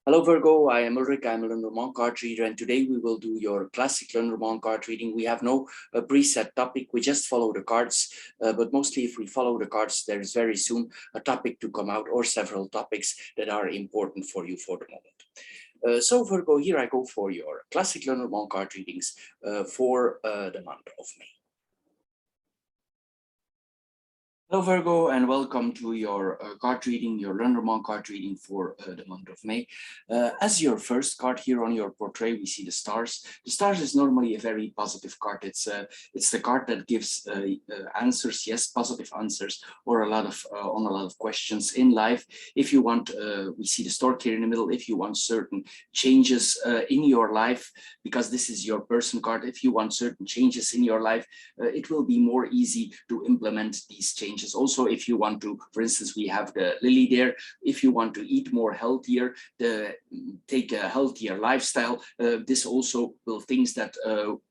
Hello Virgo, I am Ulrich, I'm a Lenormand card reader, and today we will do your classic Lenormand card reading. We have no preset topic, we just follow the cards, but mostly if we follow the cards, there is very soon a topic to come out or several topics that are important for you for the moment. So Virgo, here I go for your classic Lenormand card readings for the month of May. Hello Virgo, and welcome to your card reading, your Lenormand card reading for the month of May. As your first card here on your portrait, we see the stars. The stars is normally a very positive card. It's the card that gives answers, yes, positive answers, or on a lot of questions in life. If you want, we see the stork here in the middle. If you want certain changes in your life, because this is your person card, if you want certain changes in your life, it will be more easy to implement these changes. Also, if you want to, for instance, we have the lily there. If you want to eat more healthier, take a healthier lifestyle, this also will things that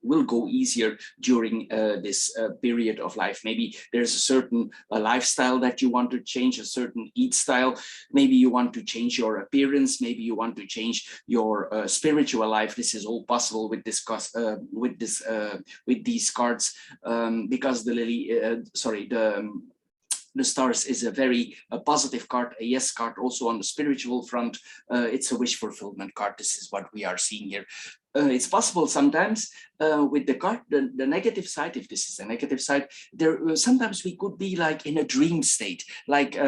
will go easier during this period of life. Maybe there's a certain lifestyle that you want to change, a certain eat style. Maybe you want to change your appearance. Maybe you want to change your spiritual life. This is all possible with with these cards, because the lily, the stars is a very positive card, a yes card. Also on the spiritual front, it's a wish fulfillment card. This is what we are seeing here. It's possible sometimes with the card, the negative side, if this is a negative side, there sometimes we could be like in a dream state, like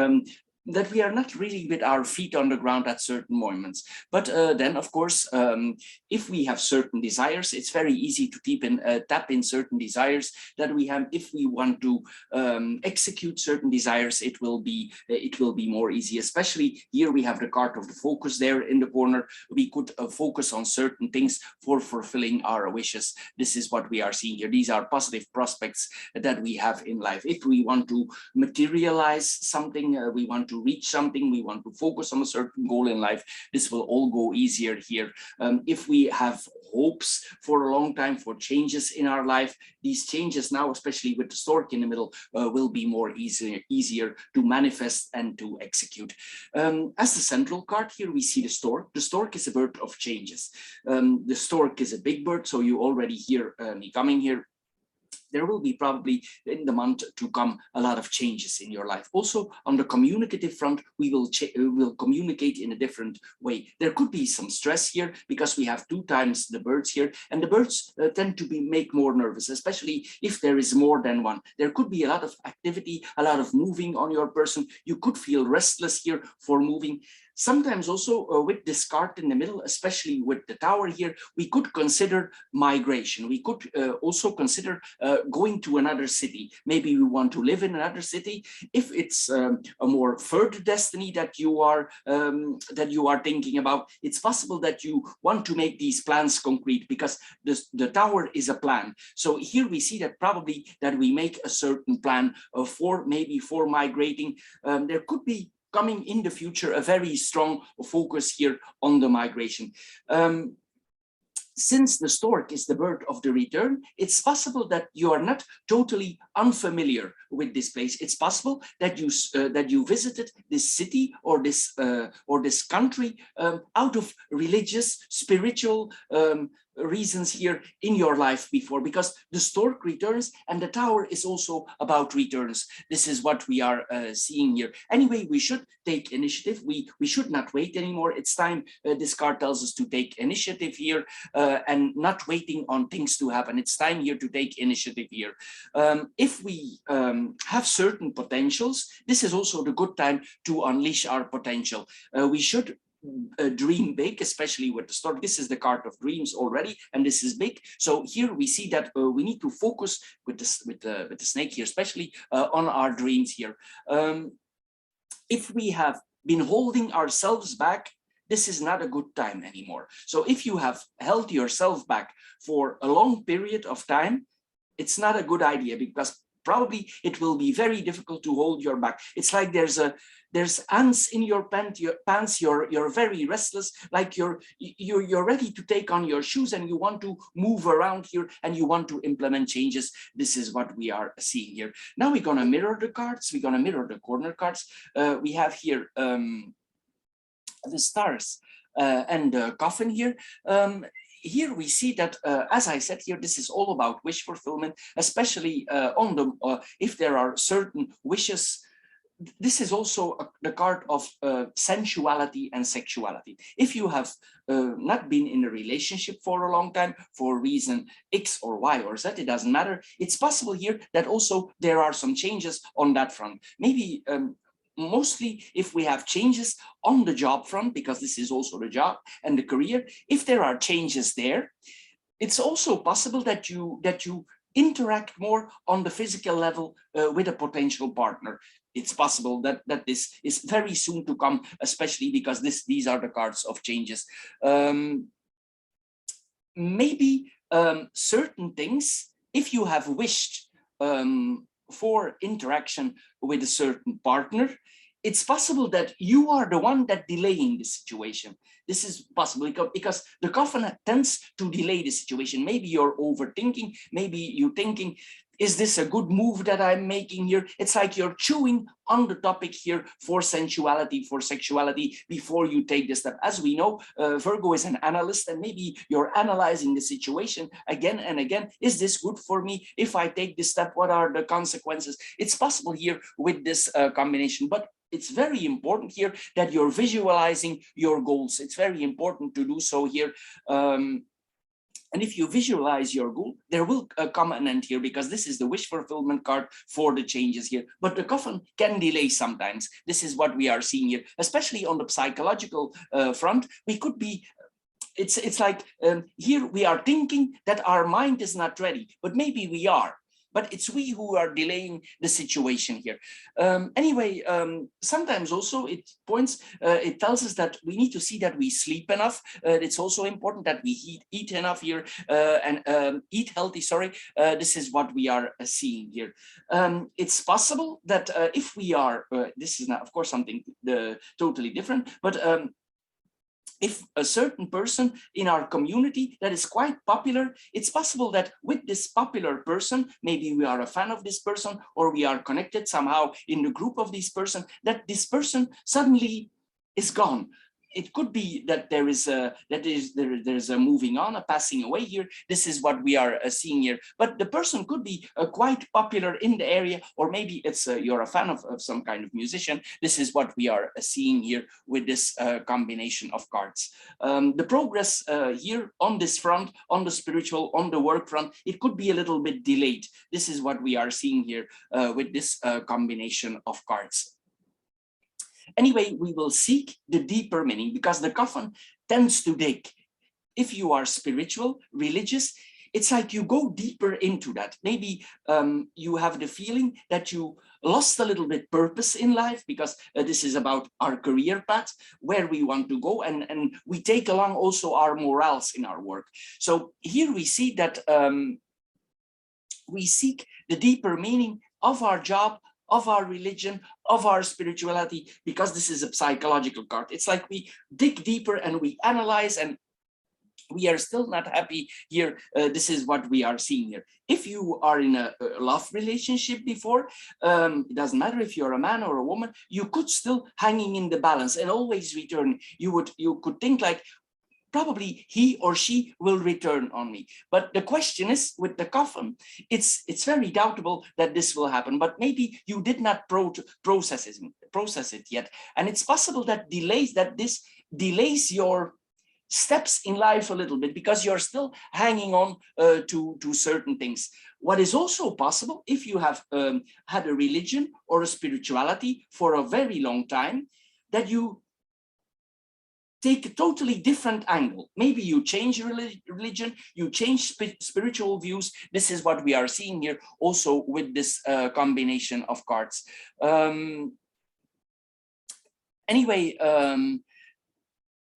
that we are not really with our feet on the ground at certain moments. But then, of course, if we have certain desires, it's very easy to tap in certain desires that we have. If we want to execute certain desires, it will be more easy. Especially here, we have the card of the focus there in the corner. We could focus on certain things for fulfilling our wishes. This is what we are seeing here. These are positive prospects that we have in life. If we want to materialize something, we want to reach something, we want to focus on a certain goal in life, this will all go easier here. If we have hopes for a long time for changes in our life, these changes now, especially with the stork in the middle, will be more easier to manifest and to execute. As the central card here, we see the stork. The stork is a bird of changes. The stork is a big bird, so you already hear me coming here. There will be probably in the month to come a lot of changes in your life. Also on the communicative front, we will communicate in a different way. There could be some stress here because we have 2 times the birds here, and the birds tend to make more nervous, especially if there is more than one. There could be a lot of activity, a lot of moving on your person. You could feel restless here for moving. Sometimes also with this card in the middle, especially with the tower here, we could consider migration. We could also consider going to another city. Maybe we want to live in another city. If it's a more further destiny that you are thinking about, it's possible that you want to make these plans concrete, because the tower is a plan. So here we see that probably that we make a certain plan for migrating. There could be coming in the future a very strong focus here on the migration. Since the stork is the bird of the return, it's possible that you are not totally unfamiliar with this place. It's possible that you visited this city or this country out of religious, spiritual reasons here in your life before, because the stork returns and the tower is also about returns. This is what we are seeing here. Anyway, we should take initiative. We should not wait anymore. It's time. This card tells us to take initiative here and not waiting on things to happen. It's time here to take initiative here. If we have certain potentials, this is also the good time to unleash our potential. We should dream big, especially with the stork. This is the card of dreams already, and this is big. So here we see that we need to focus with the snake here, especially on our dreams here. If we have been holding ourselves back, this is not a good time anymore. So if you have held yourself back for a long period of time, it's not a good idea, because probably it will be very difficult to hold your back. It's like there's ants in your pants. You're very restless, like you're ready to take on your shoes and you want to move around here and you want to implement changes. This is what we are seeing here. Now we're gonna mirror the cards. We're gonna mirror the corner cards. We have here the stars and the coffin here. Here we see that, as I said here, this is all about wish fulfillment, especially on the if there are certain wishes. This is also the card of sensuality and sexuality. If you have not been in a relationship for a long time, for reason X or Y or Z, it doesn't matter. It's possible here that also there are some changes on that front. Maybe mostly if we have changes on the job front, because this is also the job and the career, if there are changes there, it's also possible that you interact more on the physical level with a potential partner. It's possible that this is very soon to come, especially because these are the cards of changes. Maybe certain things, if you have wished for interaction with a certain partner, it's possible that you are the one that delaying the situation. This is possible because the coffin tends to delay the situation. Maybe you're overthinking, maybe you're thinking, is this a good move that I'm making here? It's like you're chewing on the topic here for sensuality, for sexuality, before you take the step. As we know, Virgo is an analyst, and maybe you're analyzing the situation again and again. Is this good for me? If I take this step, what are the consequences? It's possible here with this combination, but it's very important here that you're visualizing your goals. It's very important to do so here. And if you visualize your goal, there will come an end here, because this is the wish fulfillment card for the changes here. But the coffin can delay sometimes. This is what we are seeing here, especially on the psychological front. We could be, it's like here we are thinking that our mind is not ready, but maybe we are. But it's we who are delaying the situation here. Anyway, sometimes also it tells us that we need to see that we sleep enough. It's also important that we eat enough here and eat healthy, sorry. This is what we are seeing here. It's possible that if we are, this is not, of course, something totally different, but if a certain person in our community that is quite popular, it's possible that with this popular person, maybe we are a fan of this person, or we are connected somehow in the group of this person, that this person suddenly is gone. It could be that there is a moving on, a passing away here. This is what we are seeing here. But the person could be quite popular in the area, or maybe it's you're a fan of some kind of musician. This is what we are seeing here with this combination of cards. The progress here on this front, on the spiritual, on the work front, it could be a little bit delayed. This is what we are seeing here with this combination of cards. Anyway, we will seek the deeper meaning, because the coffin tends to dig. If you are spiritual, religious, it's like you go deeper into that. Maybe you have the feeling that you lost a little bit purpose in life, because this is about our career path, where we want to go, and we take along also our morals in our work. So here we see that we seek the deeper meaning of our job, of our religion, of our spirituality, because this is a psychological card. It's like we dig deeper and we analyze, and we are still not happy here. This is what we are seeing here. If you are in a love relationship before, it doesn't matter if you're a man or a woman, you could still hanging in the balance and always return. You could think like, probably he or she will return on me. But the question is, with the coffin, it's very doubtable that this will happen, but maybe you did not process it yet. And it's possible that this delays your steps in life a little bit, because you're still hanging on to certain things. What is also possible, if you have had a religion or a spirituality for a very long time, that you take a totally different angle. Maybe you change religion, you change spiritual views. This is what we are seeing here also with this combination of cards. Anyway,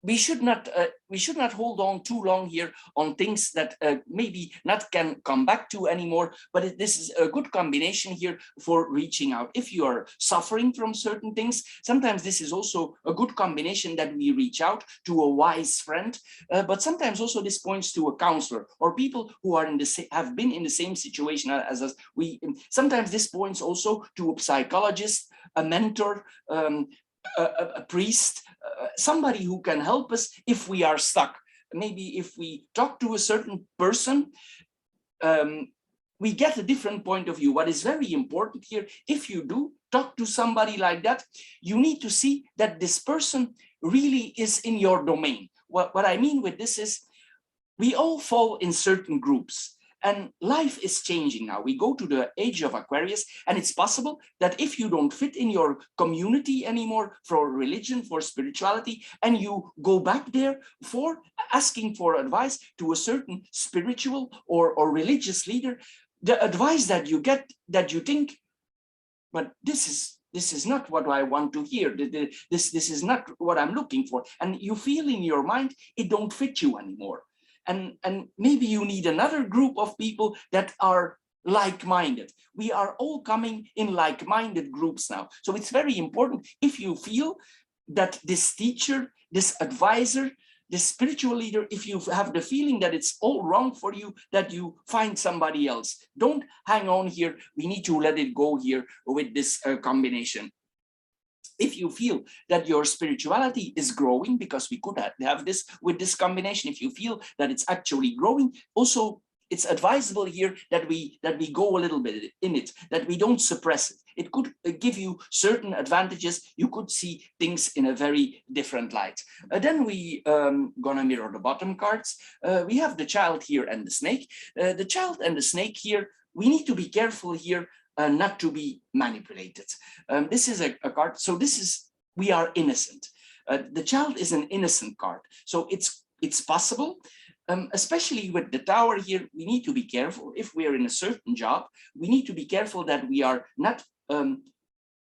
we should not hold on too long here on things that maybe not can come back to anymore, but this is a good combination here for reaching out. If you are suffering from certain things, sometimes this is also a good combination that we reach out to a wise friend, but sometimes also this points to a counselor or people who are have been in the same situation as us. Sometimes this points also to a psychologist, a mentor, a priest, somebody who can help us if we are stuck. Maybe if we talk to a certain person, we get a different point of view. What is very important here, if you do talk to somebody like that, you need to see that this person really is in your domain. What I mean with this is, we all fall in certain groups. And life is changing now. We go to the age of Aquarius, and it's possible that if you don't fit in your community anymore for religion, for spirituality, and you go back there for asking for advice to a certain spiritual or religious leader, the advice that you get, that you think, but this is not what I want to hear. This is not what I'm looking for. And you feel in your mind, it don't fit you anymore. And maybe you need another group of people that are like-minded. We are all coming in like-minded groups now. So it's very important, if you feel that this teacher, this advisor, this spiritual leader, if you have the feeling that it's all wrong for you, that you find somebody else. Don't hang on here. We need to let it go here with this combination. If you feel that your spirituality is growing, because we could have this with this combination, if you feel that it's actually growing, also it's advisable here that we go a little bit in it, that we don't suppress it. It could give you certain advantages. You could see things in a very different light. Then we gonna mirror the bottom cards. We have the child here and the snake. The child and the snake here, we need to be careful here not to be manipulated. This is a card. So this is, we are innocent. The child is an innocent card. So it's possible. Especially with the tower here, we need to be careful. If we are in a certain job, we need to be careful that we are not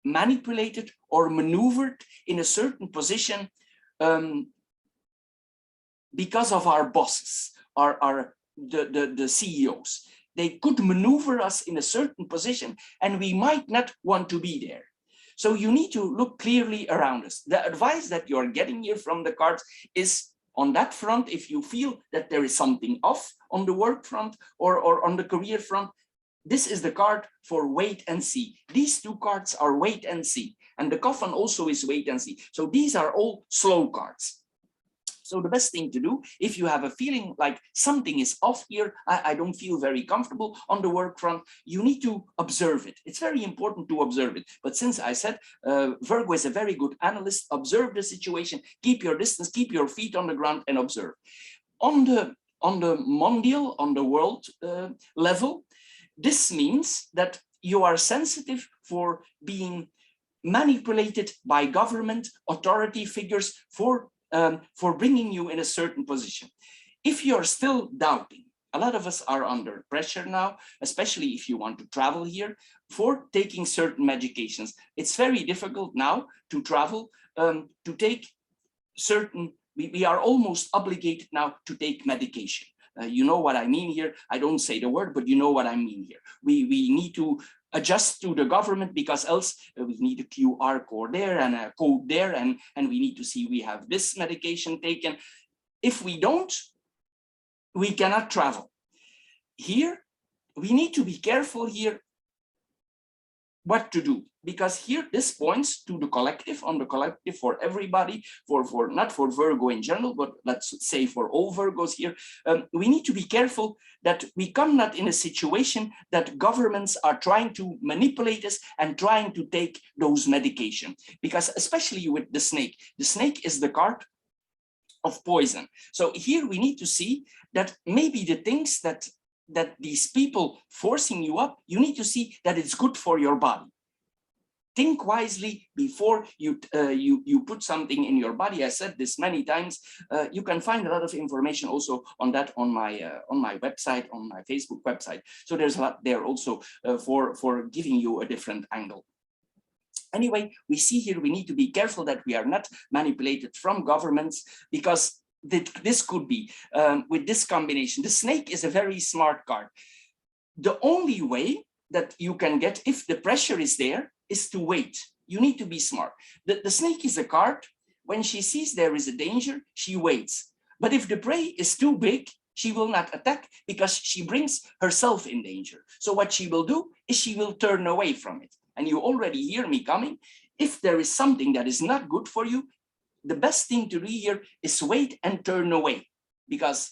manipulated or maneuvered in a certain position because of our bosses, the CEOs. They could maneuver us in a certain position and we might not want to be there. So you need to look clearly around us. The advice that you're getting here from the cards is, on that front, if you feel that there is something off on the work front or on the career front, this is the card for wait and see. These two cards are wait and see. And the coffin also is wait and see. So these are all slow cards. So the best thing to do, if you have a feeling like something is off here, I don't feel very comfortable on the work front, you need to observe it. It's very important to observe it. But since I said Virgo is a very good analyst, observe the situation, keep your distance, keep your feet on the ground and observe. On the mondial, on the world level, this means that you are sensitive for being manipulated by government, authority figures for bringing you in a certain position. If you're still doubting, a lot of us are under pressure now, especially if you want to travel here, for taking certain medications. It's very difficult now to travel, to take certain, we are almost obligated now to take medication. You know what I mean here. I don't say the word, but you know what I mean here. We need to adjust to the government, because else we need a QR code there and a code there, and we need to see we have this medication taken. If we don't, we cannot travel. Here, we need to be careful here what to do, because here this points to the collective, on the collective for everybody, for not for Virgo in general, but let's say for all Virgos here. We need to be careful that we come not in a situation that governments are trying to manipulate us and trying to take those medication, because especially with the snake is the card of poison. So here we need to see that maybe the things that these people forcing you up, you need to see that it's good for your body. Think wisely before you put something in your body. I said this many times. You can find a lot of information also on that on my website, on my Facebook website. So there's a lot there also for giving you a different angle. Anyway, we see here we need to be careful that we are not manipulated from governments, because this could be with this combination. The snake is a very smart card. The only way that you can get, if the pressure is there, is to wait. You need to be smart. The snake is a card. When she sees there is a danger, she waits. But if the prey is too big, she will not attack, because she brings herself in danger. So what she will do is she will turn away from it. And you already hear me coming. if there is something that is not good for you, the best thing to do here is wait and turn away, because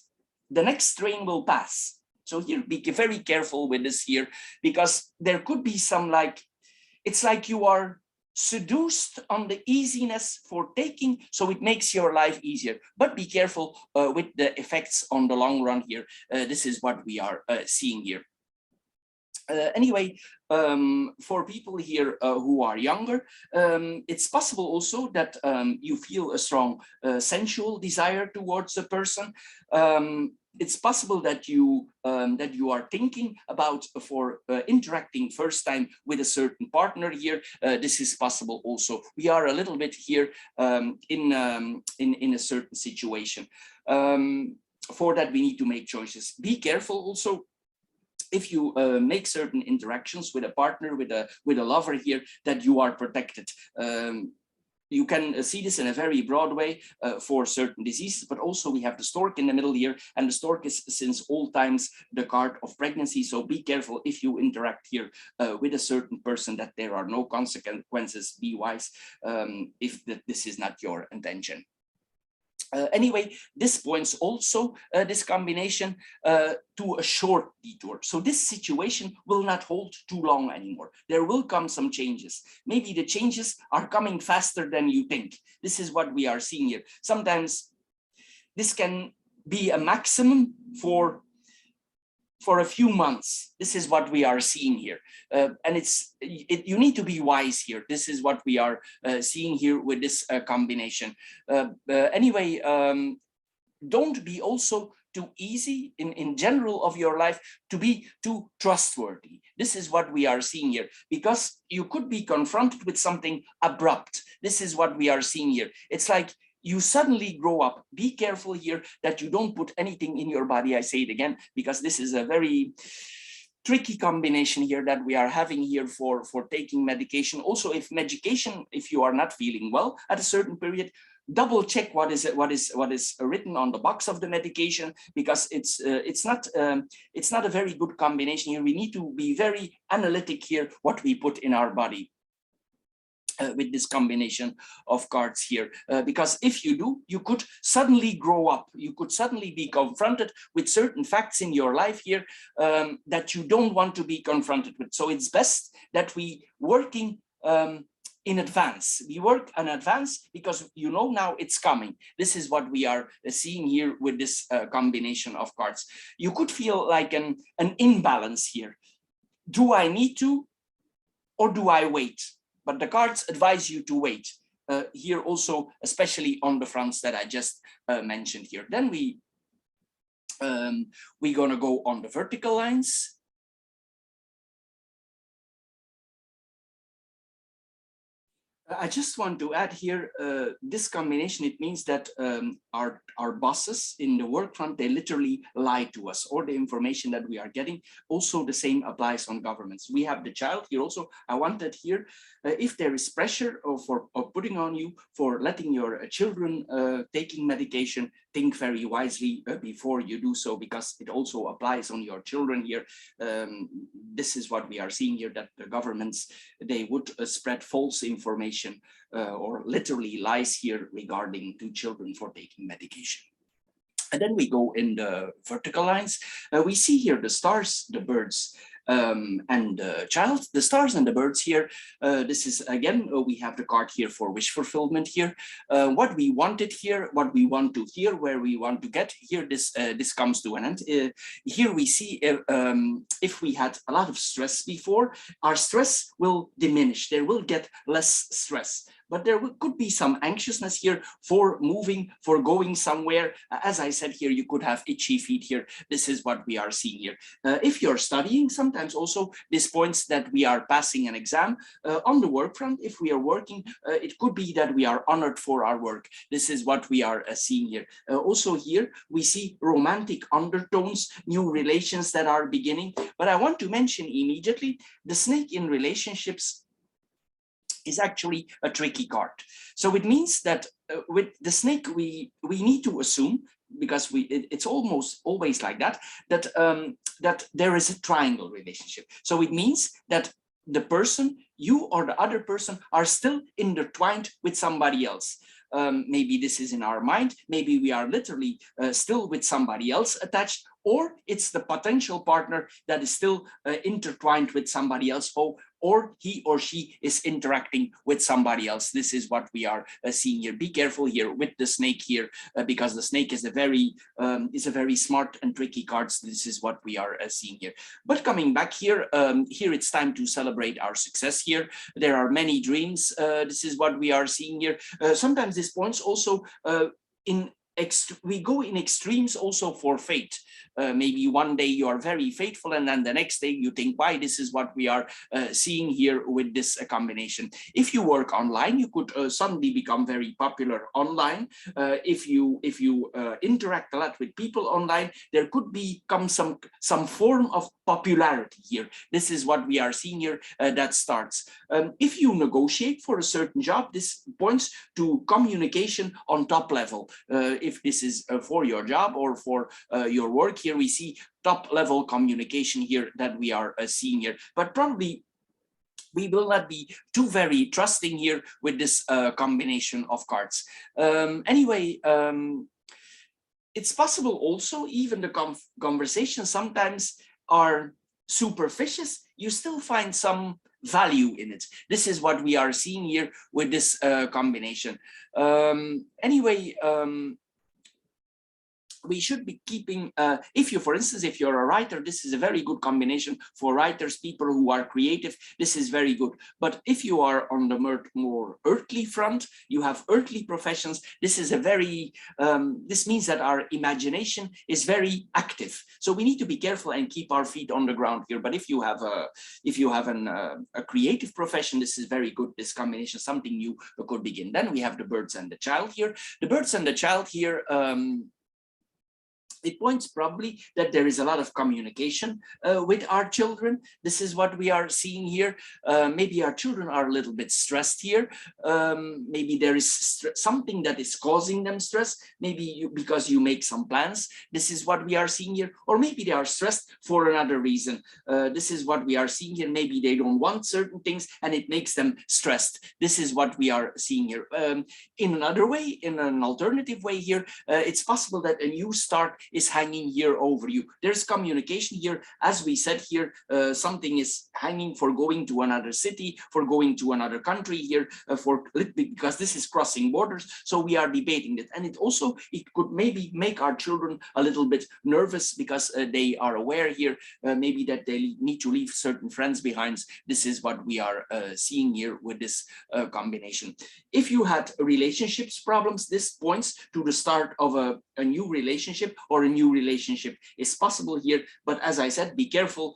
the next train will pass. So here, be very careful with this here, because there could be some, like, it's like you are seduced on the easiness for taking, so it makes your life easier. But be careful with the effects on the long run here. This is what we are seeing here. Anyway, for people here who are younger, it's possible also that you feel a strong sensual desire towards a person. It's possible that you are thinking about for interacting first time with a certain partner here. This is possible also. We are a little bit here in a certain situation. For that, we need to make choices. Be careful also if you make certain interactions with a partner, with a lover here, that you are protected. You can see this in a very broad way for certain diseases, but also we have the stork in the middle here, and the stork is since all times the card of pregnancy. So be careful if you interact here with a certain person, that there are no consequences. Be wise if this is not your intention. Anyway, this points also, this combination, to a short detour. So this situation will not hold too long anymore. There will come some changes. Maybe the changes are coming faster than you think. This is what we are seeing here. Sometimes this can be a maximum for a few months. This is what we are seeing here. And you need to be wise here. This is what we are seeing here with this combination. Anyway, don't be also too easy in general of your life to be too trustworthy. This is what we are seeing here, because you could be confronted with something abrupt. This is what we are seeing here. It's like you suddenly grow up. Be careful here that you don't put anything in your body. I say it again, because this is a very tricky combination here that we are having here for taking medication. Also, if you are not feeling well at a certain period, double check what is written on the box of the medication, because it's not a very good combination here. We need to be very analytic here what we put in our body. With this combination of cards here, because if you do, you could suddenly grow up. You could suddenly be confronted with certain facts in your life here that you don't want to be confronted with. So it's best that we working in advance. We work in advance because you know now it's coming. This is what we are seeing here with this combination of cards. You could feel like an imbalance here. Do I need to, or do I wait? But the cards advise you to wait. Here also, especially on the fronts that I just mentioned here. Then we're gonna go on the vertical lines. I just want to add here, this combination, it means that our bosses in the work front, they literally lie to us, or the information that we are getting. Also the same applies on governments. We have the child here also. I wanted here, if there is pressure or putting on you for letting your children taking medication, think very wisely before you do so, because it also applies on your children here. This is what we are seeing here, that the governments, they would spread false information or literally lies here regarding to children for taking medication. And then we go in the vertical lines. We see here the stars, the birds, and the child. The stars and the birds here. This is again, we have the card here for wish fulfillment here. What we wanted here, what we want to hear, where we want to get here, this comes to an end. Here we see if we had a lot of stress before, our stress will diminish. There will get less stress. But there could be some anxiousness here for moving, for going somewhere. As I said here, you could have itchy feet here. This is what we are seeing here. If you're studying, sometimes also this points that we are passing an exam. On the work front, if we are working, it could be that we are honored for our work. This is what we are seeing here. Also here, we see romantic undertones, new relations that are beginning. But I want to mention immediately, the snake in relationships is actually a tricky card. So it means that with the snake, we need to assume, because it's almost always like that, that there is a triangle relationship. So it means that the person, you or the other person, are still intertwined with somebody else. Maybe this is in our mind, maybe we are literally still with somebody else attached, or it's the potential partner that is still intertwined with somebody else, or he or she is interacting with somebody else. This is what we are seeing here. Be careful here with the snake here, because the snake is a very smart and tricky card. So this is what we are seeing here. But coming back here, here it's time to celebrate our success here. There are many dreams. This is what we are seeing here. Sometimes this points also we go in extremes also for fate. Maybe one day you are very faithful, and then the next day you think, why? This is what we are seeing here with this combination. If you work online, you could suddenly become very popular online. If you interact a lot with people online, there could become some form of popularity here. This is what we are seeing here that starts. If you negotiate for a certain job, this points to communication on top level. If this is for your job or for your work, here we see top level communication here that we are seeing here. But probably we will not be too very trusting here with this combination of cards. Anyway, it's possible also, even the conversations sometimes are superficial, you still find some value in it. This is what we are seeing here with this combination. Anyway, we should be keeping, if you, for instance, if you're a writer, this is a very good combination for writers, people who are creative. This is very good. But if you are on the more earthly front, you have earthly professions, this is a very, this means that our imagination is very active. So we need to be careful and keep our feet on the ground here. But if you have a creative profession, this is very good, this combination, something new could begin. Then we have the birds and the child here. The birds and the child here, it points probably that there is a lot of communication with our children. This is what we are seeing here. Maybe our children are a little bit stressed here. Maybe there is something that is causing them stress. Maybe because you make some plans. This is what we are seeing here. Or maybe they are stressed for another reason. This is what we are seeing here. Maybe they don't want certain things and it makes them stressed. This is what we are seeing here. In another way, in an alternative way here, it's possible that a new start is hanging here over you. There's communication here. As we said here, something is hanging for going to another city, for going to another country here, because this is crossing borders. So we are debating it. And it could maybe make our children a little bit nervous because they are aware here, maybe that they need to leave certain friends behind. This is what we are seeing here with this combination. If you had relationships problems, this points to the start of a new relationship, or a new relationship is possible here. But as I said, be careful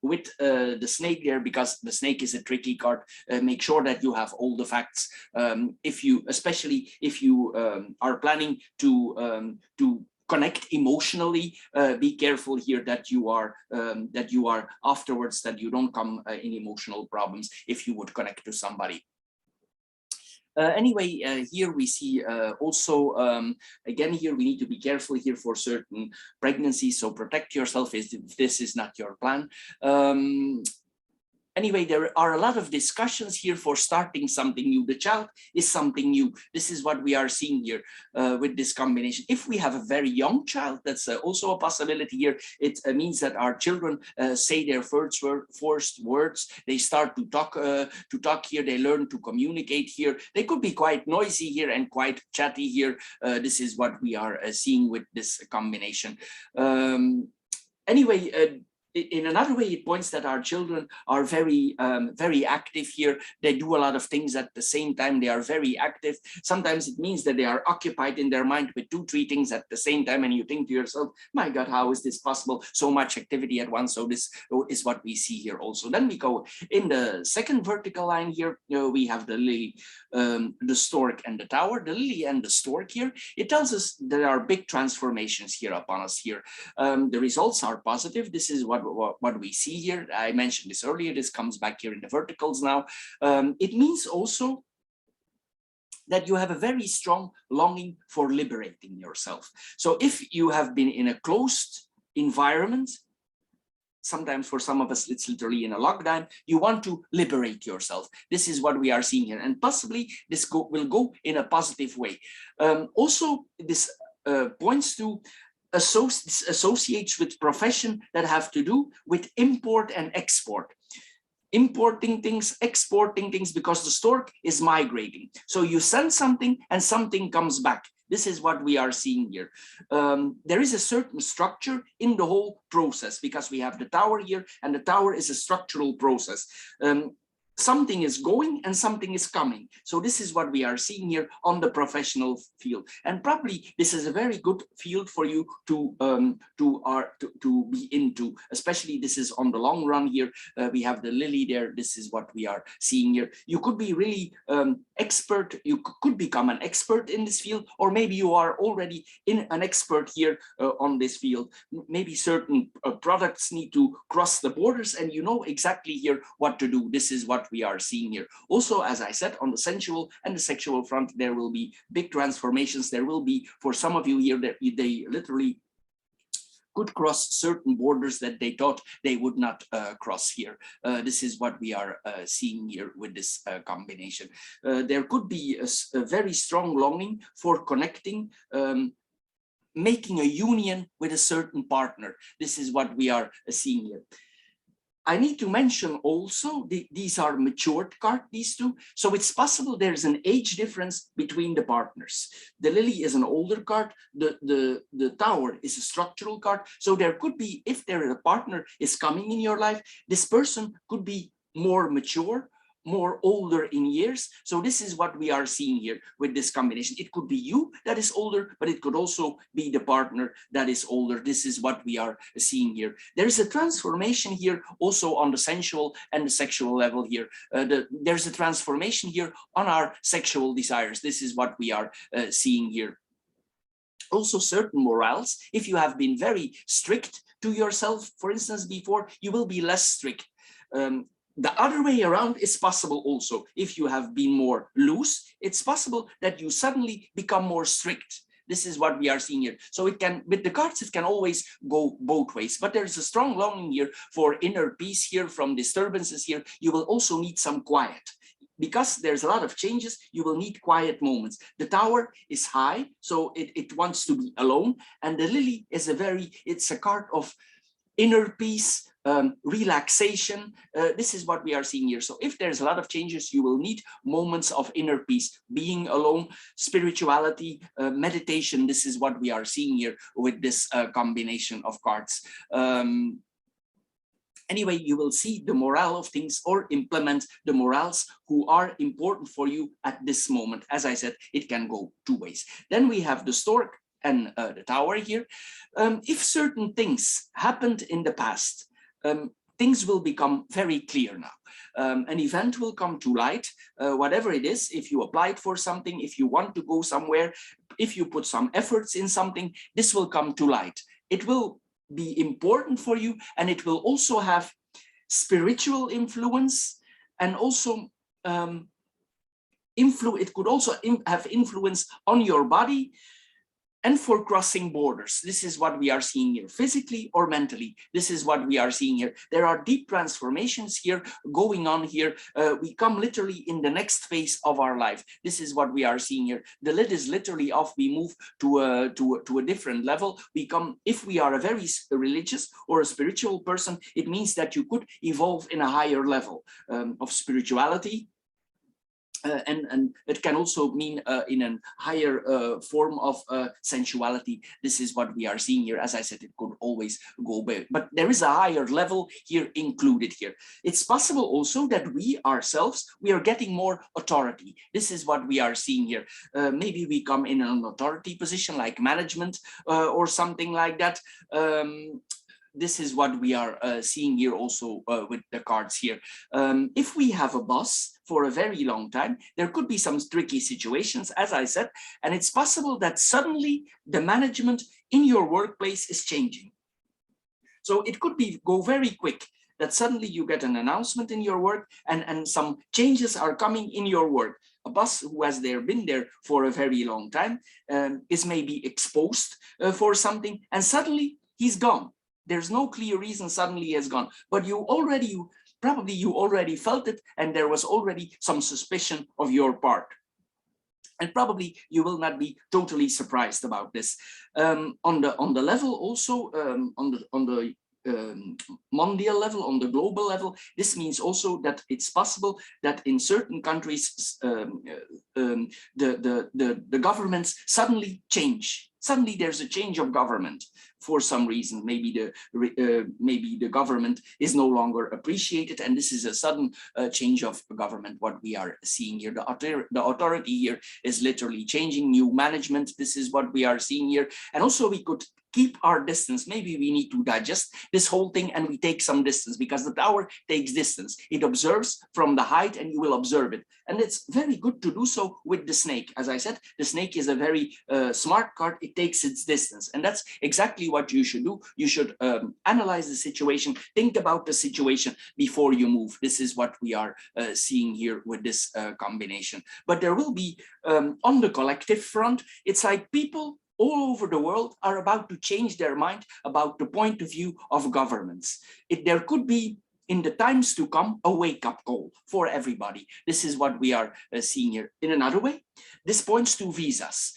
with the snake there, because the snake is a tricky card. Make sure that you have all the facts. Especially if you are planning to connect emotionally, be careful here that you are afterwards, that you don't come in emotional problems if you would connect to somebody. Anyway, here we see also, again, here we need to be careful here for certain pregnancies. So protect yourself if this is not your plan. Anyway, there are a lot of discussions here for starting something new. The child is something new. This is what we are seeing here with this combination. If we have a very young child, that's also a possibility here. It means that our children say their first words. They start to talk here. They learn to communicate here. They could be quite noisy here and quite chatty here. This is what we are seeing with this combination. Anyway, in another way, it points that our children are very active here. They do a lot of things at the same time. They are very active. Sometimes it means that they are occupied in their mind with 2-3 things at the same time. And you think to yourself, my God, how is this possible? So much activity at once. So this is what we see here also. Then we go in the second vertical line here. We have the lily, the stork and the tower. The lily and the stork here. It tells us there are big transformations here upon us here. The results are positive. This is what we see here. I mentioned this earlier. This comes back here in the verticals now. It means also that you have a very strong longing for liberating yourself. So if you have been in a closed environment, sometimes for some of us, it's literally in a lockdown. You want to liberate yourself. This is what we are seeing here. And possibly this will go in a positive way. Also, this points to associates with profession that have to do with import and export. Importing things, exporting things, because the stork is migrating. So you send something and something comes back. This is what we are seeing here. There is a certain structure in the whole process, because we have the tower here, and the tower is a structural process. Something is going and something is coming. So this is what we are seeing here on the professional field. And probably this is a very good field for you to be into, especially this is on the long run here. We have the lily there. This is what we are seeing here. You could be really expert. You could become an expert in this field, or maybe you are already an expert here on this field. Maybe certain products need to cross the borders, and you know exactly here what to do. This is what we are seeing here. Also, as I said, on the sensual and the sexual front, there will be big transformations. There will be, for some of you here, that they literally could cross certain borders that they thought they would not cross here. This is what we are seeing here with this combination. There could be a very strong longing for connecting, making a union with a certain partner. This is what we are seeing here. I need to mention also, these are matured cards, these two. So it's possible there's an age difference between the partners. The lily is an older card, the tower is a structural card. So there could be, if there is a partner is coming in your life, this person could be more mature, more older in years. So this is what we are seeing here with this combination. It could be you that is older, but it could also be the partner that is older. This is what we are seeing here. There is a transformation here also on the sensual and the sexual level here. There's a transformation here on our sexual desires. This is what we are seeing here. Also, certain morals, if you have been very strict to yourself, for instance, before, you will be less strict. The other way around is possible also. If you have been more loose, it's possible that you suddenly become more strict. This is what we are seeing here. So it can, with the cards, it can always go both ways. But there's a strong longing here for inner peace here, from disturbances here. You will also need some quiet. Because there's a lot of changes, you will need quiet moments. The tower is high, so it wants to be alone. And the lily is it's a card of inner peace, relaxation. This is what we are seeing here. So if there's a lot of changes, you will need moments of inner peace, being alone, spirituality, meditation. This is what we are seeing here with this combination of cards. Anyway, you will see the morale of things, or implement the morals who are important for you at this moment. As I said, it can go two ways. Then we have the stork and the tower here. If certain things happened in the past, things will become very clear now. An event will come to light, whatever it is. If you applied for something, if you want to go somewhere, if you put some efforts in something, this will come to light. It will be important for you, and it will also have spiritual influence, and also it could also have influence on your body, and for crossing borders. This is what we are seeing here, physically or mentally. This is what we are seeing here. There are deep transformations here going on here. We come literally in the next phase of our life. This is what we are seeing here. The lid is literally off. We move to a different level. We come, if we are a very religious or a spiritual person, it means that you could evolve in a higher level of spirituality. And it can also mean in a higher form of sensuality. This is what we are seeing here. As I said, it could always go back, but there is a higher level here included here. It's possible also that we ourselves, we are getting more authority. This is what we are seeing here. Maybe we come in an authority position like management or something like that. This is what we are seeing here also with the cards here. If we have a boss for a very long time, there could be some tricky situations, as I said, and it's possible that suddenly the management in your workplace is changing. So it could go very quick, that suddenly you get an announcement in your work, and some changes are coming in your work. A boss who has been there for a very long time is maybe exposed for something, and suddenly he's gone. There's no clear reason suddenly has gone, but probably you already felt it, and there was already some suspicion of your part. And probably you will not be totally surprised about this. On the level also, on the mondial level, on the global level, this means also that it's possible that in certain countries the governments suddenly change. Suddenly there's a change of government for some reason. Maybe the government is no longer appreciated, and this is a sudden change of government. What we are seeing here, the authority here is literally changing, new management. This is what we are seeing here. And also we could keep our distance. Maybe we need to digest this whole thing and we take some distance, because the tower takes distance. It observes from the height and you will observe it. And it's very good to do so with the snake. As I said, the snake is a very smart card. It takes its distance. And that's exactly what you should do. You should analyze the situation, think about the situation before you move. This is what we are seeing here with this combination. But there will be, on the collective front, it's like people all over the world are about to change their mind about the point of view of governments. There could be, in the times to come, a wake-up call for everybody. This is what we are seeing here. In another way, this points to visas.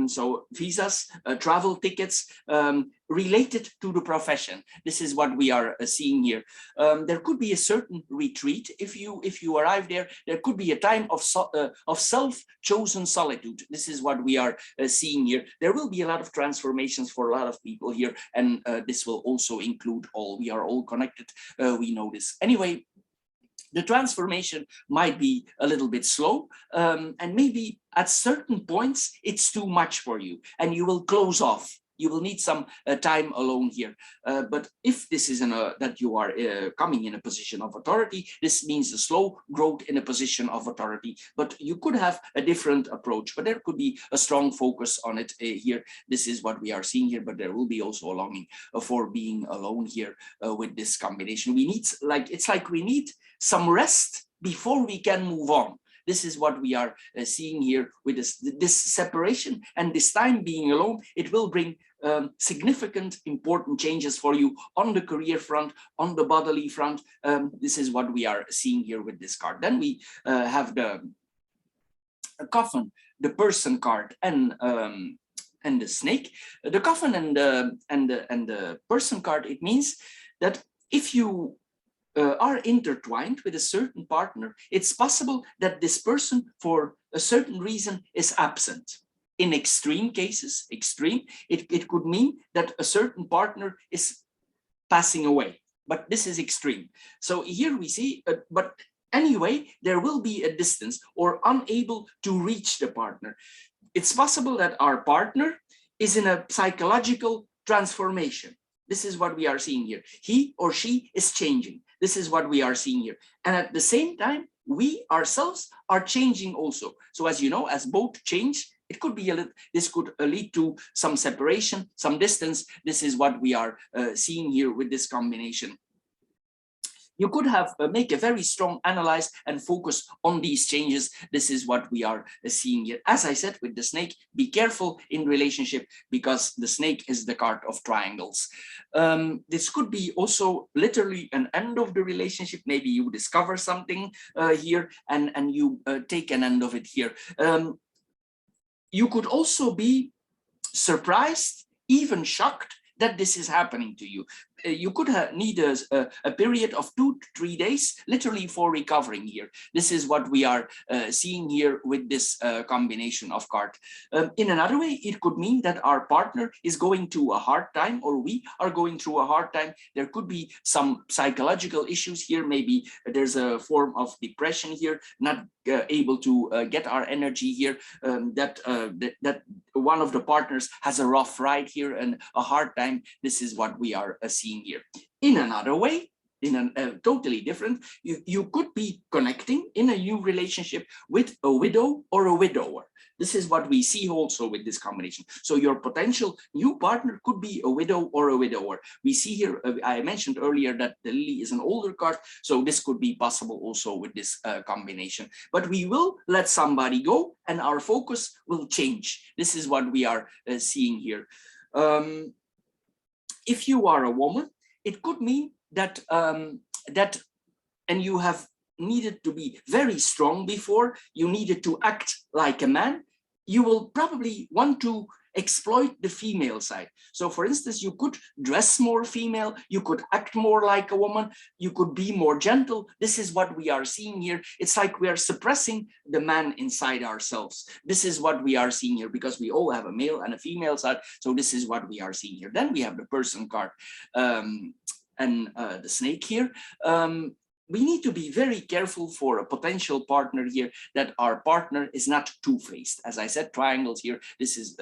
So visas, travel tickets related to the profession. This is what we are seeing here. There could be a certain retreat. If you arrive there, there could be a time of self-chosen solitude. This is what we are seeing here. There will be a lot of transformations for a lot of people here, and this will also include all. We are all connected. We know this. Anyway, the transformation might be a little bit slow, and maybe at certain points it's too much for you and you will close off. You will need some time alone here. But if this is that you are coming in a position of authority, this means a slow growth in a position of authority. But you could have a different approach, but there could be a strong focus on it here. This is what we are seeing here, but there will be also a longing for being alone here with this combination. We need, it's like we need some rest before we can move on. This is what we are seeing here with this separation, and this time being alone. It will bring significant, important changes for you on the career front, on the bodily front. This is what we are seeing here with this card. Then we have the coffin, the person card, and the snake. The coffin and the person card. It means that if you are intertwined with a certain partner, it's possible that this person, for a certain reason, is absent. In extreme cases, it could mean that a certain partner is passing away, but this is extreme. So here we see, but anyway, there will be a distance or unable to reach the partner. It's possible that our partner is in a psychological transformation. This is what we are seeing here. He or she is changing. This is what we are seeing here. And at the same time, we ourselves are changing also. So as you know, as both change, it could be this could lead to some separation, some distance. This is what we are seeing here with this combination. You could have make a very strong analyze and focus on these changes. This is what we are seeing here. As I said with the snake, be careful in relationship, because the snake is the card of triangles. This could be also literally an end of the relationship. Maybe you discover something here and you take an end of it here. You could also be surprised, even shocked, that this is happening to you. You could need a period of 2 to 3 days, literally, for recovering here. This is what we are seeing here with this combination of cards. In another way, it could mean that our partner is going through a hard time, or we are going through a hard time. There could be some psychological issues here. Maybe there's a form of depression here, not able to get our energy here, that one of the partners has a rough ride here and a hard time. This is what we are seeing here. In another way, in a totally different, you could be connecting in a new relationship with a widow or a widower. This is what we see also with this combination. So your potential new partner could be a widow or a widower. We see here, I mentioned earlier that the lily is an older card, so this could be possible also with this combination. But we will let somebody go and our focus will change. This is what we are seeing here. If you are a woman, it could mean that and you have needed to be very strong before, you needed to act like a man, you will probably want to exploit the female side. So for instance, you could dress more female, you could act more like a woman, you could be more gentle. This is what we are seeing here. It's like we are suppressing the man inside ourselves. This is what we are seeing here, because we all have a male and a female side. So this is what we are seeing here. Then we have the person card and the snake here. We need to be very careful for a potential partner here, that our partner is not two-faced. As I said, triangles here, this is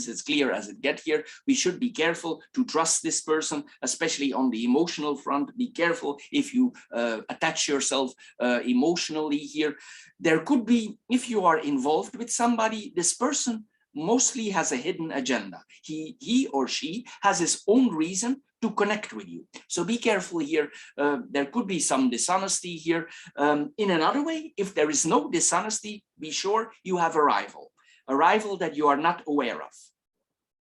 as clear as it gets here. We should be careful to trust this person, especially on the emotional front. Be careful if you attach yourself emotionally here. There could be, if you are involved with somebody, this person mostly has a hidden agenda. He or she has his own reason to connect with you. So be careful here. There could be some dishonesty here. In another way, if there is no dishonesty, be sure you have a rival that you are not aware of.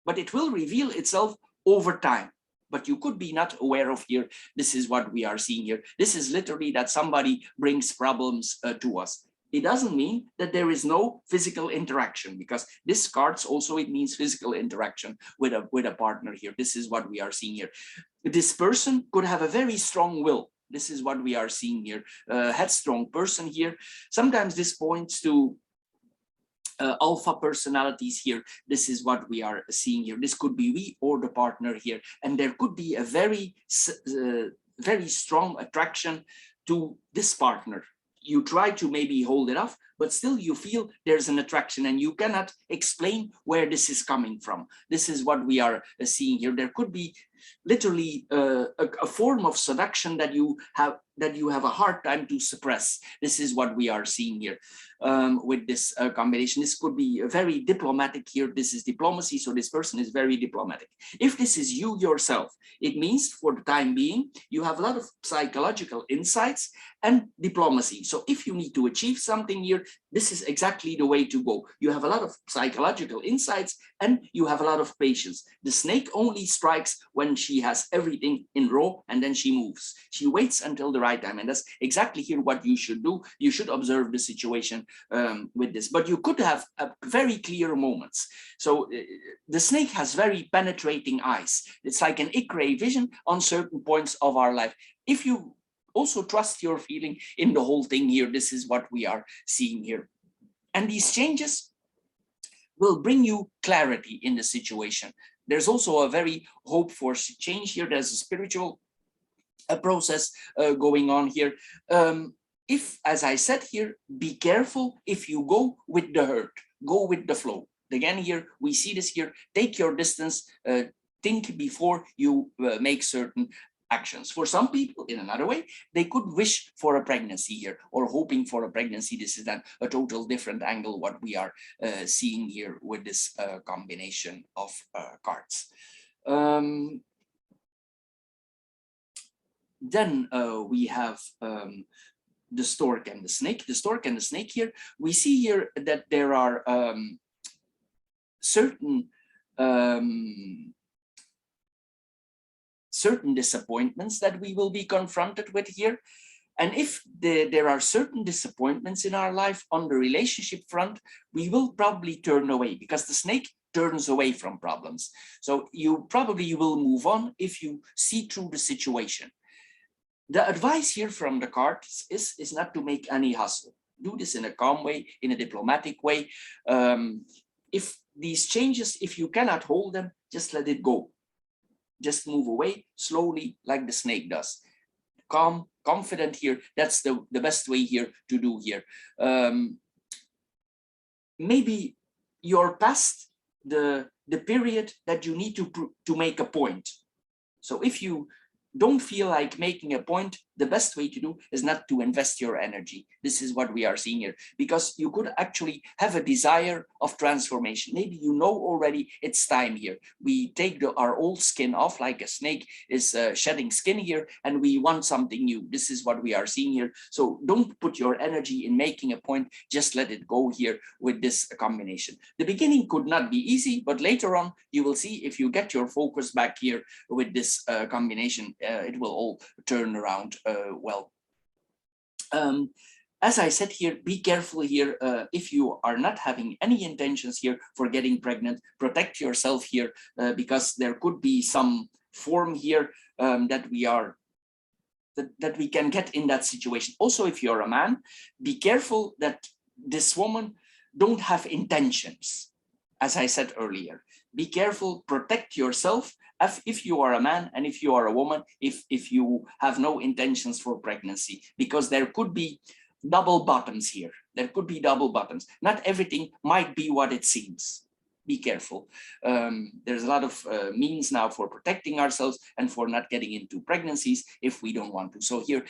But it will reveal itself over time. But you could be not aware of here. This is what we are seeing here. This is literally that somebody brings problems to us. It doesn't mean that there is no physical interaction, because this cards also, it means physical interaction with a partner here. This is what we are seeing here. This person could have a very strong will. This is what we are seeing here. Headstrong person here. Sometimes this points to alpha personalities here. This is what we are seeing here. This could be we or the partner here. And there could be a very strong attraction to this partner. You try to maybe hold it off, but still you feel there's an attraction and you cannot explain where this is coming from. This is what we are seeing here. There could be literally a form of seduction that you have a hard time to suppress. This is what we are seeing here with this combination. This could be very diplomatic here. This is diplomacy, so this person is very diplomatic. If this is you yourself, it means for the time being, you have a lot of psychological insights and diplomacy. So if you need to achieve something here, this is exactly the way to go. You have a lot of psychological insights and you have a lot of patience. The snake only strikes when she has everything in row and then she moves. She waits until the right time, and that's exactly here what you should do. You should observe the situation with this, but you could have very clear moments. So the snake has very penetrating eyes. It's like an X-ray vision on certain points of our life. If you also trust your feeling in the whole thing here, this is what we are seeing here. And these changes will bring you clarity in the situation. There's also a very hope for change here. There's a spiritual process going on here. If, as I said here, be careful if you go with the herd, go with the flow. Again, here, we see this here, take your distance, think before you make certain actions. For some people, in another way, they could wish for a pregnancy here or hoping for a pregnancy. This is then a total different angle what we are seeing here with this combination of cards. Then we have the stork and the snake. The stork and the snake here, we see here that there are certain disappointments that we will be confronted with here. And if there are certain disappointments in our life on the relationship front, we will probably turn away, because the snake turns away from problems. So you will move on if you see through the situation. The advice here from the cards is not to make any hustle. Do this in a calm way, in a diplomatic way. If these changes, if you cannot hold them, just let it go. Just move away slowly, like the snake does. Calm, confident here. That's the best way here to do here. Maybe you're past the period that you need to make a point. So if you don't feel like making a point. The best way to do is not to invest your energy. This is what we are seeing here, because you could actually have a desire of transformation. Maybe you know already it's time here. We take our old skin off, like a snake is shedding skin here, and we want something new. This is what we are seeing here. So don't put your energy in making a point, just let it go here with this combination. The beginning could not be easy, but later on you will see, if you get your focus back here with this combination, it will all turn around well. As I said here, be careful here. If you are not having any intentions here for getting pregnant, protect yourself here, because there could be some form here that we can get in that situation. Also, if you're a man, be careful that this woman don't have intentions. As I said earlier, be careful, protect yourself. If you are a man and if you are a woman, if you have no intentions for pregnancy, because there could be double bottoms here. There could be double bottoms. Not everything might be what it seems. Be careful. There's a lot of means now for protecting ourselves and for not getting into pregnancies if we don't want to. So here,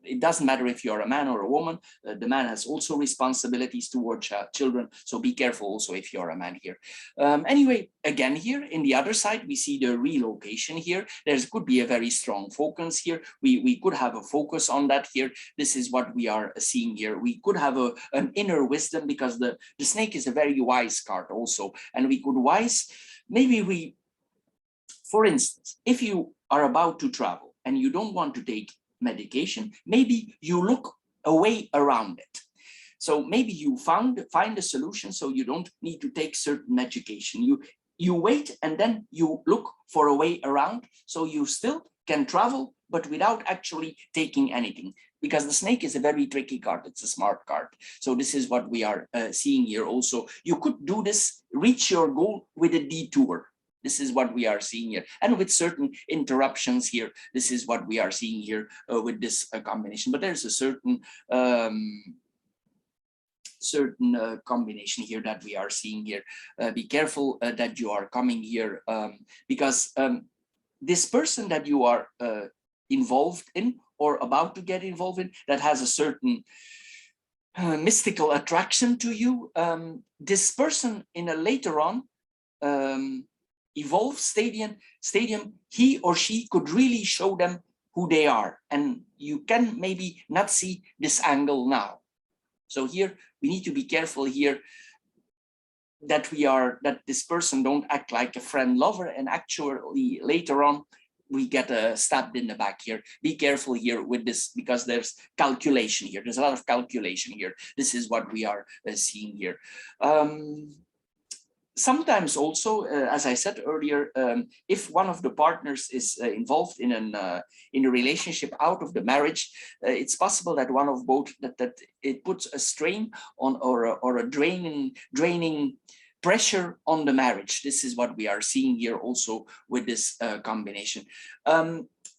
it doesn't matter if you're a man or a woman. The man has also responsibilities towards children. So be careful also if you're a man here. Anyway, again here in the other side, we see the relocation here. There could be a very strong focus here. We could have a focus on that here. This is what we are seeing here. We could have an inner wisdom, because the snake is a very wise card also. And we could for instance, if you are about to travel and you don't want to take medication, maybe you look a way around it. So maybe you find a solution so you don't need to take certain medication. You wait and then you look for a way around so you still can travel, but without actually taking anything. Because the snake is a very tricky card. It's a smart card. So this is what we are seeing here also. You could do this, reach your goal with a detour. This is what we are seeing here. And with certain interruptions here, this is what we are seeing here with this combination. But there's a certain combination here that we are seeing here. Be careful that you are coming here, because this person that you are involved in or about to get involved in, that has a certain mystical attraction to you, this person in a later on evolved stadium, he or she could really show them who they are, and you can maybe not see this angle now. So here we need to be careful here that this person don't act like a friend lover, and actually later on we get stabbed in the back here. Be careful here with this, because there's calculation here. There's a lot of calculation here. This is what we are seeing here. Sometimes also, as I said earlier, if one of the partners is involved in a relationship out of the marriage, it's possible that one of both that it puts a strain on or a draining pressure on the marriage. This is what we are seeing here also with this combination.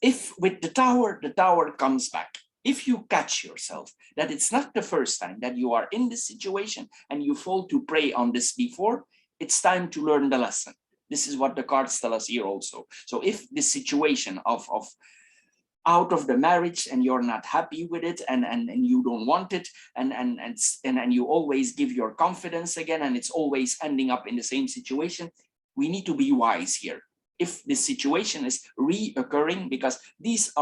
If with the tower comes back. If you catch yourself that it's not the first time that you are in this situation and you fall to prey on this before, it's time to learn the lesson. This is what the cards tell us here also. So if this situation of out of the marriage and you're not happy with it and you don't want it and you always give your confidence again and it's always ending up in the same situation, we need to be wise here. If this situation is reoccurring, because this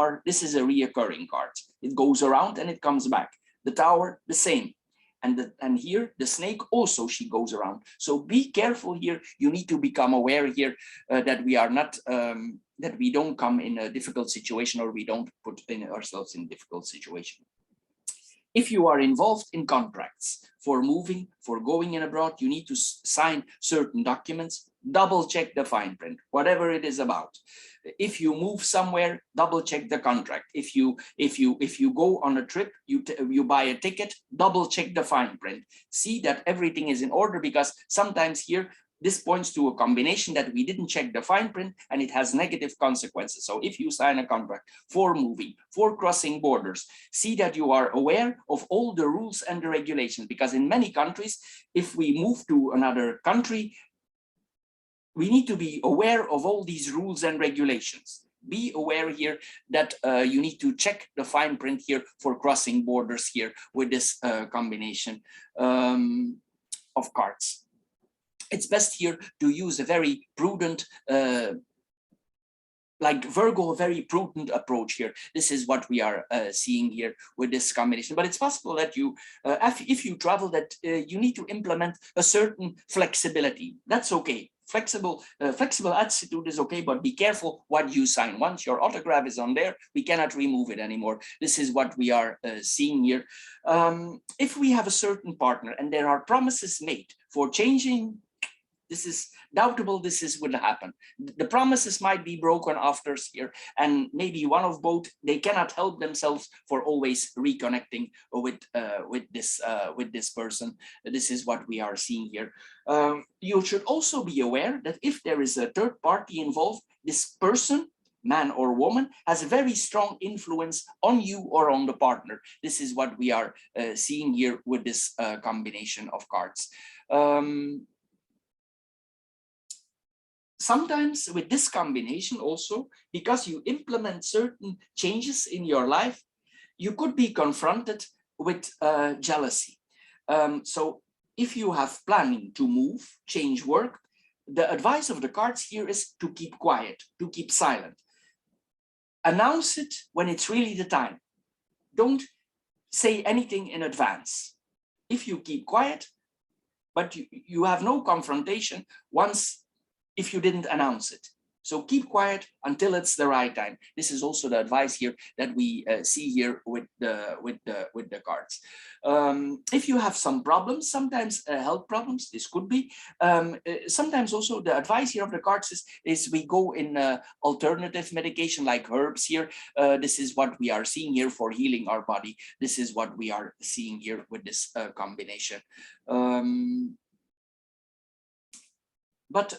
is a reoccurring card. It goes around and it comes back. The tower, the same. And here the snake also, she goes around. So be careful here. You need to become aware here that we are not that we don't come in a difficult situation, or we don't put ourselves in a difficult situation. If you are involved in contracts for moving, for going in abroad, you need to sign certain documents. Double check the fine print, whatever it is about. If you move somewhere, double check the contract. If you go on a trip, you buy a ticket, double check the fine print. See that everything is in order, because sometimes here this points to a combination that we didn't check the fine print and it has negative consequences. So if you sign a contract for moving, for crossing borders, see that you are aware of all the rules and the regulations, because in many countries, if we move to another country, we need to be aware of all these rules and regulations. be aware here that you need to check the fine print here for crossing borders here with this combination of cards. It's best here to use a very prudent like Virgo, a very prudent approach here. This is what we are seeing here with this combination. But it's possible that you, if you travel, that you need to implement a certain flexibility. That's okay. Flexible attitude is okay, but be careful what you sign. Once your autograph is on there, we cannot remove it anymore. This is what we are seeing here. If we have a certain partner and there are promises made for changing, this is doubtable this will happen. The promises might be broken after here, and maybe one of both, they cannot help themselves for always reconnecting with this person. This is what we are seeing here. You should also be aware that if there is a third party involved, this person, man or woman, has a very strong influence on you or on the partner. This is what we are seeing here with this combination of cards. Sometimes with this combination also, because you implement certain changes in your life, you could be confronted with jealousy. So if you have planning to move, change work, the advice of the cards here is to keep quiet, to keep silent. Announce it when it's really the time. Don't say anything in advance. If you keep quiet, but you have no confrontation if you didn't announce it. So keep quiet until it's the right time. This is also the advice here that we see here with the cards. If you have some problems, sometimes health problems, this could be. Sometimes also the advice here of the cards is we go in alternative medication like herbs here. This is what we are seeing here for healing our body. This is what we are seeing here with this combination. But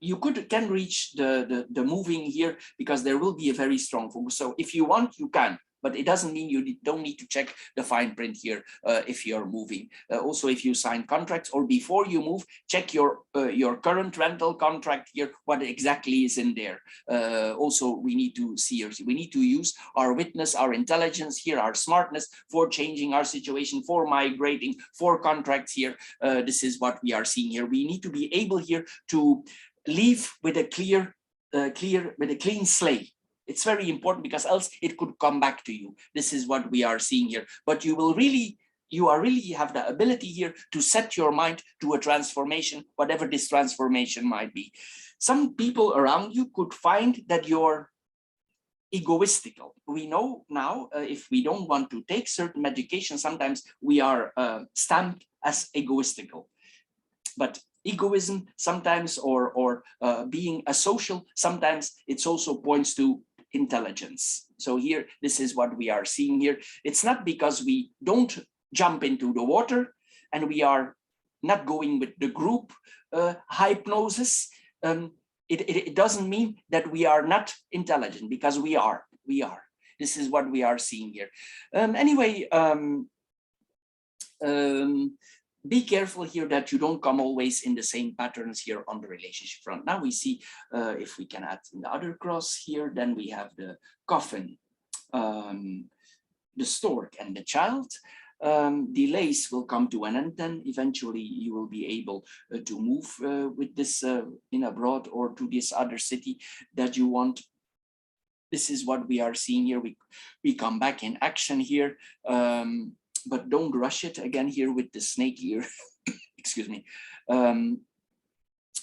you can reach the moving here because there will be a very strong focus. So if you want, you can, but it doesn't mean you don't need to check the fine print here if you're moving. Also, if you sign contracts or before you move, check your current rental contract here, what exactly is in there. Also, we need to seriously, we need to use our witness, our intelligence here, our smartness for changing our situation, for migrating, for contracts here. This is what we are seeing here. We need to be able here to leave with a clean slate. It's very important because else it could come back to you. This is what we are seeing here. But you really have the ability here to set your mind to a transformation, whatever this transformation might be. Some people around you could find that you're egoistical. We know now if we don't want to take certain medication, sometimes we are stamped as egoistical. But egoism sometimes, or being asocial, sometimes it's also points to intelligence. So here, this is what we are seeing here. It's not because we don't jump into the water and we are not going with the group hypnosis. It doesn't mean that we are not intelligent, because we are. This is what we are seeing here. Anyway, be careful here that you don't come always in the same patterns here on the relationship front. Now we see if we can add the other cross here, then we have the coffin, the stork and the child. Delays will come to an end, then eventually you will be able to move with this in abroad or to this other city that you want. This is what we are seeing here. We come back in action here. But don't rush it again here with the snake here. Excuse me.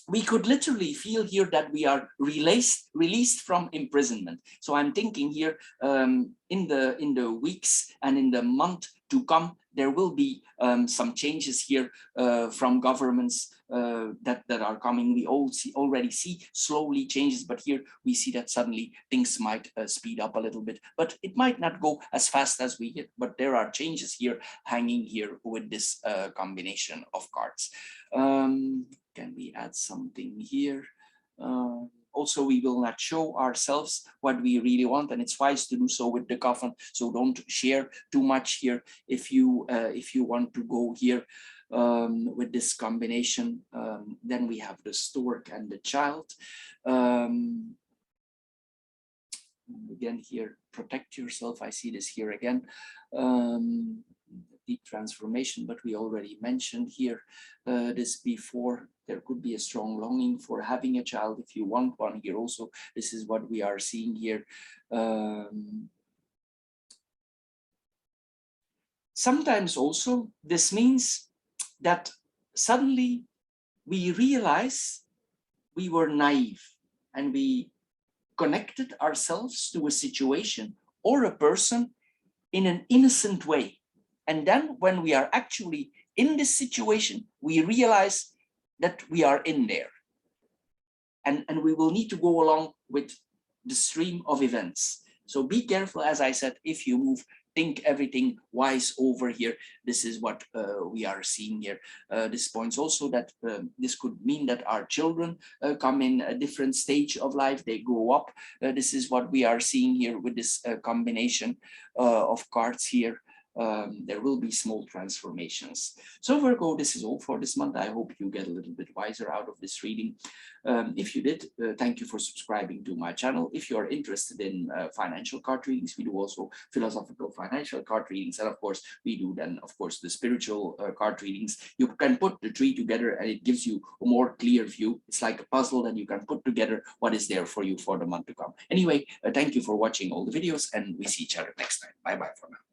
We could literally feel here that we are released from imprisonment. So I'm thinking here in the weeks and in the month to come, there will be some changes here from governments that are coming. We already see slowly changes, but here we see that suddenly things might speed up a little bit, but it might not go as fast as we hit. But there are changes here hanging here with this combination of cards. Can we add something here? Also, we will not show ourselves what we really want, and it's wise to do so with the coffin. So don't share too much here if you want to go here with this combination. Then we have the stork and the child. Again here, protect yourself. I see this here again. Deep transformation, but we already mentioned here this before. There could be a strong longing for having a child if you want one here also. This is what we are seeing here. Sometimes also this means that suddenly we realize we were naive and we connected ourselves to a situation or a person in an innocent way. And then when we are actually in this situation, we realize that we are in there. And we will need to go along with the stream of events. So be careful, as I said, if you move, think everything wise over here. This is what we are seeing here. This points also that this could mean that our children come in a different stage of life, they grow up. This is what we are seeing here with this combination of cards here. There will be small transformations. So Virgo, this is all for this month. I hope you get a little bit wiser out of this reading. If you did, thank you for subscribing to my channel. If you are interested in financial card readings, we do also philosophical financial card readings. And of course, we do then, of course, the spiritual card readings. You can put the three together and it gives you a more clear view. It's like a puzzle that you can put together what is there for you for the month to come. Anyway, thank you for watching all the videos and we see each other next time. Bye-bye for now.